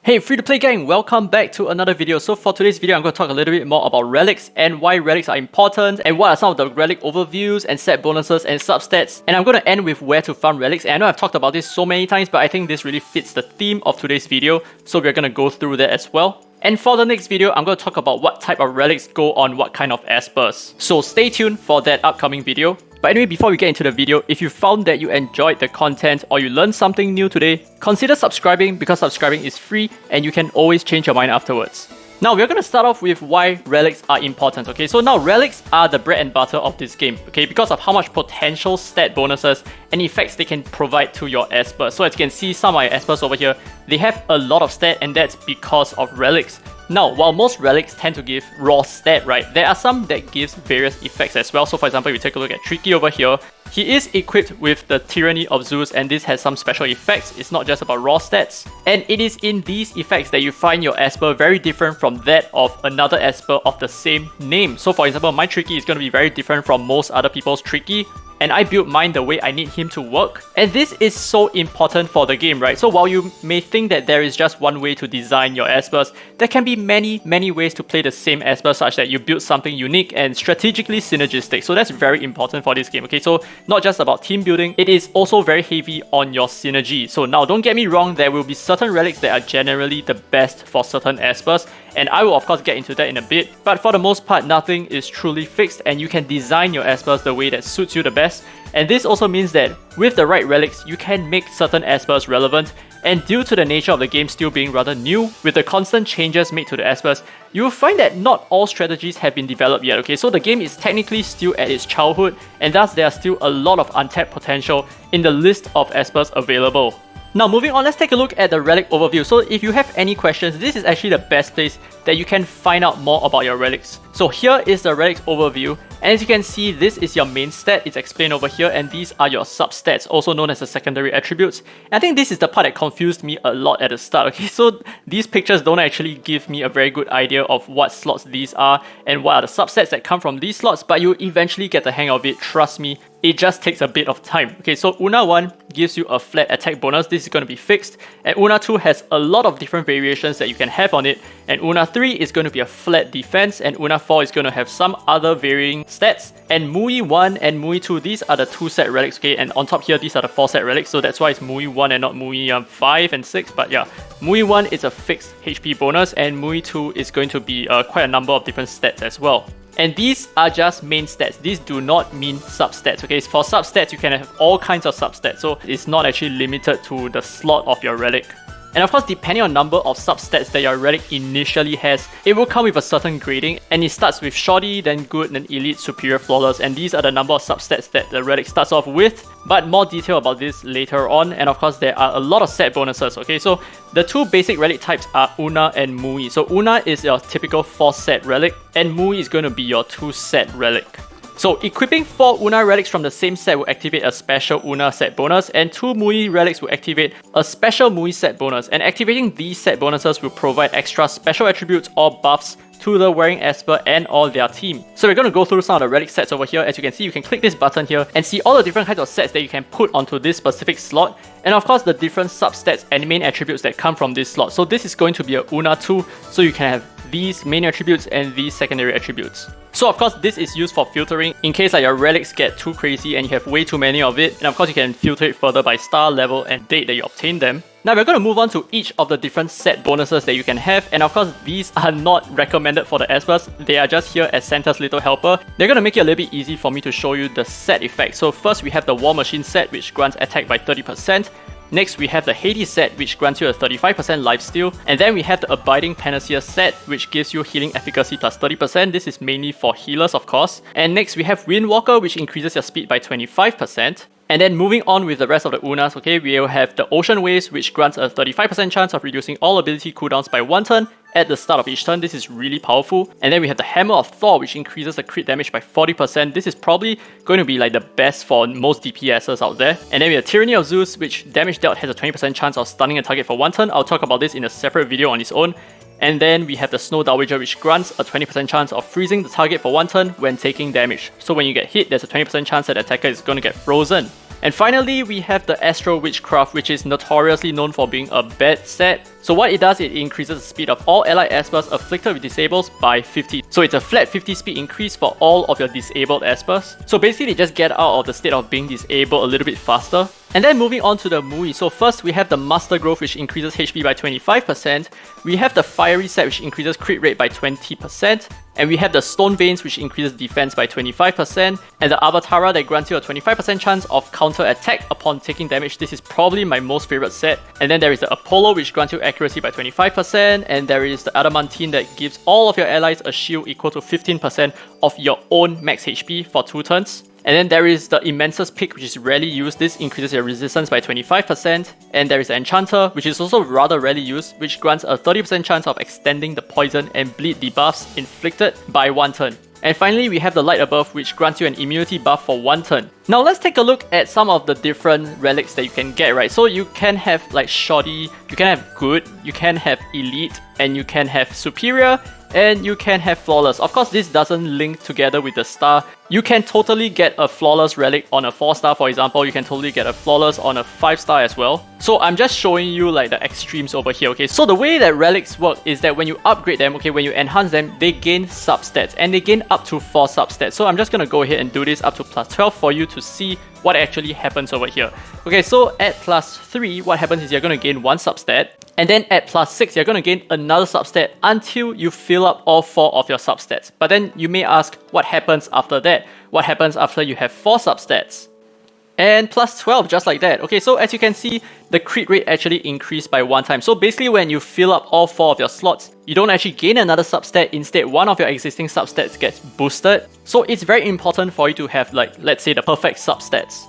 Hey free-to-play gang, welcome back to another video. So for today's video, I'm going to talk a little bit more about relics and why relics are important and what are some of the relic overviews and set bonuses and substats. And I'm going to end with where to farm relics. And I know I've talked about this so many times, but I think this really fits the theme of today's video. So we're going to go through that as well. And for the next video, I'm going to talk about what type of relics go on what kind of espers. So stay tuned for that upcoming video. But anyway, before we get into the video, if you found that you enjoyed the content or you learned something new today, consider subscribing because subscribing is free and you can always change your mind afterwards. Now, we're going to start off with why relics are important, okay? So now, relics are the bread and butter of this game, okay? Because of how much potential stat bonuses and effects they can provide to your espers. So as you can see, some of my espers over here, they have a lot of stat and that's because of relics. Now, while most relics tend to give raw stat, right, there are some that gives various effects as well. So for example, if we take a look at Tricky over here, he is equipped with the Tyranny of Zeus and this has some special effects. It's not just about raw stats. And it is in these effects that you find your esper very different from that of another esper of the same name. So for example, my Tricky is going to be very different from most other people's Tricky. And I built mine the way I need him to work. And this is so important for the game, right? So while you may think that there is just one way to design your espers, there can be many ways to play the same esper such that you build something unique and strategically synergistic. So that's very important for this game, okay? So not just about team building, it is also very heavy on your synergy. So now don't get me wrong, there will be certain relics that are generally the best for certain espers. And I will of course get into that in a bit. But for the most part, nothing is truly fixed and you can design your espers the way that suits you the best. And this also means that with the right relics, you can make certain espers relevant. And due to the nature of the game still being rather new, with the constant changes made to the espers, you will find that not all strategies have been developed yet, okay? So the game is technically still at its childhood, and thus there are still a lot of untapped potential in the list of espers available. Now moving on, let's take a look at the relic overview. So if you have any questions, this is actually the best place that you can find out more about your relics. So here is the relics overview, and as you can see, this is your main stat, it's explained over here, and these are your substats, also known as the secondary attributes. And I think this is the part that confused me a lot at the start, okay? So these pictures don't actually give me a very good idea of what slots these are and what are the substats that come from these slots, but you eventually get the hang of it, trust me. It just takes a bit of time. Okay, so Una 1 gives you a flat attack bonus. This is going to be fixed. And Una 2 has a lot of different variations that you can have on it. And Una 3 is going to be a flat defense. And Una 4 is going to have some other varying stats. And Mui 1 and Mui 2, these are the 2 set relics. Okay, and on top here, these are the 4 set relics. So that's why it's Mui 1 and not Mui 5 and 6. But yeah, Mui 1 is a fixed HP bonus. And Mui 2 is going to be quite a number of different stats as well. And these are just main stats. These do not mean substats, okay? For substats, you can have all kinds of substats. So it's not actually limited to the slot of your relic. And of course, depending on number of substats that your relic initially has, it will come with a certain grading. And it starts with shoddy, then good, then elite, superior, flawless. And these are the number of substats that the relic starts off with. But more detail about this later on. And of course, there are a lot of set bonuses, okay? So the 2 basic relic types are Una and Mui. So Una is your typical 4 set relic, and Mui is going to be your 2 set relic. So equipping 4 Una relics from the same set will activate a special Una set bonus, and 2 Mui relics will activate a special Mui set bonus. And activating these set bonuses will provide extra special attributes or buffs to the wearing esper and all their team. So we're going to go through some of the relic sets over here. As you can see, you can click this button here and see all the different kinds of sets that you can put onto this specific slot, and of course the different substats and main attributes that come from this slot. So this is going to be a Una 2, so you can have these main attributes and these secondary attributes. So of course this is used for filtering in case like your relics get too crazy and you have way too many of it, and of course you can filter it further by star, level and date that you obtain them. Now we're going to move on to each of the different set bonuses that you can have, and of course these are not recommended for the espers, they are just here as Santa's little helper. They're going to make it a little bit easy for me to show you the set effects. So first we have the War Machine set, which grants attack by 30%. Next, we have the Hades set, which grants you a 35% lifesteal. And then we have the Abiding Panacea set, which gives you healing efficacy plus 30%. This is mainly for healers, of course. And next, we have Windwalker, which increases your speed by 25%. And then moving on with the rest of the Unas, okay, we will have the Ocean Waves, which grants a 35% chance of reducing all ability cooldowns by 1 turn at the start of each turn. This is really powerful. And then we have the Hammer of Thor, which increases the crit damage by 40%. This is probably going to be like the best for most DPSs out there. And then we have Tyranny of Zeus, which damage dealt has a 20% chance of stunning a target for 1 turn. I'll talk about this in a separate video on its own. And then we have the Snow Dowager, which grants a 20% chance of freezing the target for 1 turn when taking damage. So when you get hit, there's a 20% chance that the attacker is going to get frozen. And finally, we have the Astral Witchcraft, which is notoriously known for being a bad set. So what it does, it increases the speed of all allied Espers afflicted with disables by 50. So it's a flat 50 speed increase for all of your disabled Espers. So basically, just get out of the state of being disabled a little bit faster. And then moving on to the Mui. So first, we have the Master Growth, which increases HP by 25%. We have the Fiery Set, which increases crit rate by 20%. And we have the Stone Veins, which increases defense by 25%. And the Avatara that grants you a 25% chance of counter attack upon taking damage. This is probably my most favorite set. And then there is the Apollo, which grants you accuracy by 25%. And there is the Adamantine that gives all of your allies a shield equal to 15% of your own max HP for 2 turns. And then there is the Immensus Pick, which is rarely used. This increases your resistance by 25%. And there is the Enchanter, which is also rather rarely used, which grants a 30% chance of extending the poison and bleed debuffs inflicted by 1 turn. And finally, we have the Light Above, which grants you an immunity buff for 1 turn. Now let's take a look at some of the different relics that you can get, right? So you can have like Shoddy, you can have Good, you can have Elite, and you can have Superior, and you can have Flawless. Of course, this doesn't link together with the star. You can totally get a Flawless relic on a 4-star, for example. You can totally get a Flawless on a 5-star as well. So I'm just showing you like the extremes over here, okay? So the way that relics work is that when you upgrade them, okay, when you enhance them, they gain substats, and they gain up to 4 substats. So I'm just gonna go ahead and do this up to plus 12 for you to see what actually happens over here. Okay, so at plus 3, what happens is you're gonna gain 1 substat. And then at plus 6, you're going to gain another substat until you fill up all 4 of your substats. But then you may ask, what happens after that? What happens after you have 4 substats? And plus 12, just like that. Okay, so as you can see, the crit rate actually increased by 1 time. So basically, when you fill up all 4 of your slots, you don't actually gain another substat. Instead, one of your existing substats gets boosted. So it's very important for you to have, like, let's say the perfect substats.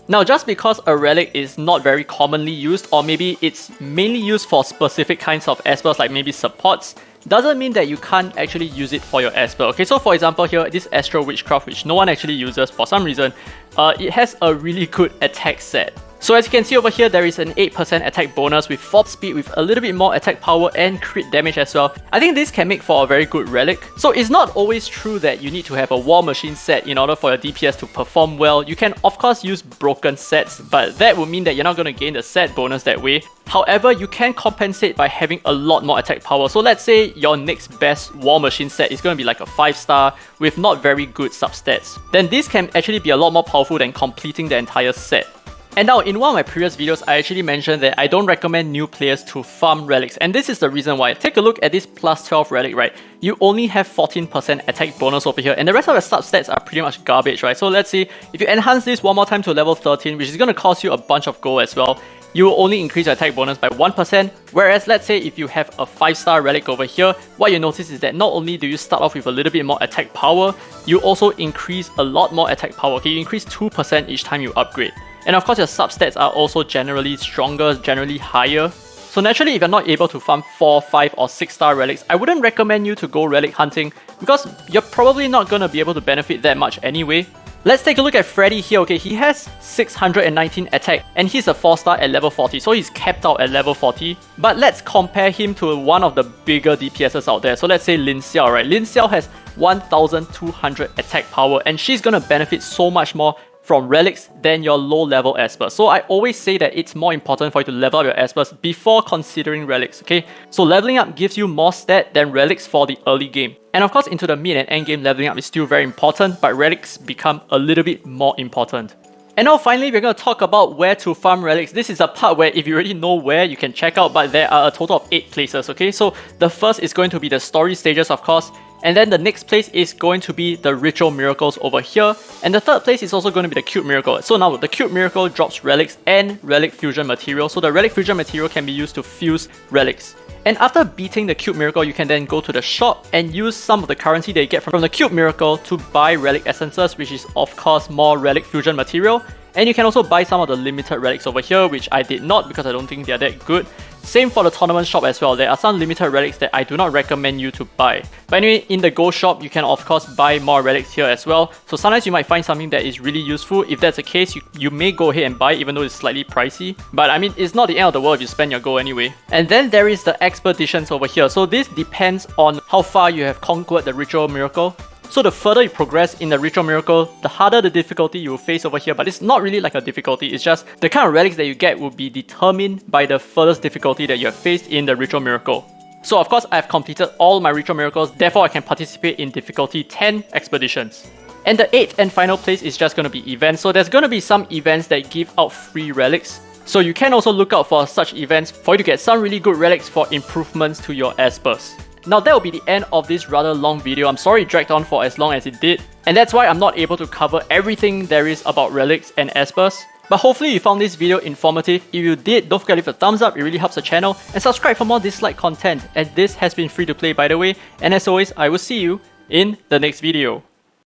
Now, just because a relic is not very commonly used, or maybe it's mainly used for specific kinds of Espers, like maybe supports, doesn't mean that you can't actually use it for your Esper. Okay, so for example here, this Astral Witchcraft, which no one actually uses for some reason, it has a really good attack set. So as you can see over here, there is an 8% attack bonus with 4 speed with a little bit more attack power and crit damage as well. I think this can make for a very good relic. So it's not always true that you need to have a War Machine set in order for your DPS to perform well. You can of course use broken sets, but that would mean that you're not going to gain the set bonus that way. However, you can compensate by having a lot more attack power. So let's say your next best War Machine set is going to be like a 5-star with not very good substats. Then this can actually be a lot more powerful than completing the entire set. And now, in one of my previous videos, I actually mentioned that I don't recommend new players to farm relics, and this is the reason why. Take a look at this plus 12 relic, right? You only have 14% attack bonus over here, and the rest of the substats are pretty much garbage, right? So let's say, if you enhance this one more time to level 13, which is going to cost you a bunch of gold as well, you will only increase your attack bonus by 1%, whereas let's say if you have a 5-star relic over here, what you notice is that not only do you start off with a little bit more attack power, you also increase a lot more attack power, okay? You increase 2% each time you upgrade. And of course, your substats are also generally stronger, generally higher. So naturally, if you're not able to farm 4, 5 or 6-star relics, I wouldn't recommend you to go relic hunting because you're probably not going to be able to benefit that much anyway. Let's take a look at Freddy here, okay? He has 619 attack and he's a 4-star at level 40, so he's capped out at level 40. But let's compare him to one of the bigger DPSs out there. So let's say Lin Xiao, right? Lin Xiao has 1200 attack power and she's going to benefit so much more from relics than your low level Esper. So I always say that it's more important for you to level up your Espers before considering relics, okay? So leveling up gives you more stat than relics for the early game. And of course, into the mid and end game, leveling up is still very important, but relics become a little bit more important. And now finally, we're going to talk about where to farm relics. This is a part where if you already know where, you can check out, but there are a total of 8 places, okay? So the first is going to be the story stages, of course. And then the next place is going to be the Ritual Miracles over here. And the third place is also going to be the Cube Miracle. So now the Cube Miracle drops relics and Relic Fusion material. So the Relic Fusion material can be used to fuse relics. And after beating the Cube Miracle, you can then go to the shop and use some of the currency that you get from the Cube Miracle to buy Relic Essences, which is of course more Relic Fusion material. And you can also buy some of the limited relics over here, which I did not because I don't think they're that good. Same for the tournament shop as well. There are some limited relics that I do not recommend you to buy. But anyway, in the gold shop, you can of course buy more relics here as well. So sometimes you might find something that is really useful. If that's the case, you may go ahead and buy it even though it's slightly pricey. But I mean, it's not the end of the world if you spend your gold anyway. And then there is the expeditions over here. So this depends on how far you have conquered the Ritual Miracle. So the further you progress in the Ritual Miracle, the harder the difficulty you will face over here, but it's not really like a difficulty, it's just the kind of relics that you get will be determined by the furthest difficulty that you have faced in the Ritual Miracle. So of course I have completed all my Ritual Miracles, therefore I can participate in difficulty 10 expeditions. And the 8th and final place is just going to be events, so there's going to be some events that give out free relics. So you can also look out for such events for you to get some really good relics for improvements to your espers. Now that will be the end of this rather long video. I'm sorry it dragged on for as long as it did, and that's why I'm not able to cover everything there is about relics and espers. But hopefully you found this video informative. If you did, don't forget to leave a thumbs up, it really helps the channel, and subscribe for more Dislyte content, and this has been free to play by the way, and as always, I will see you in the next video.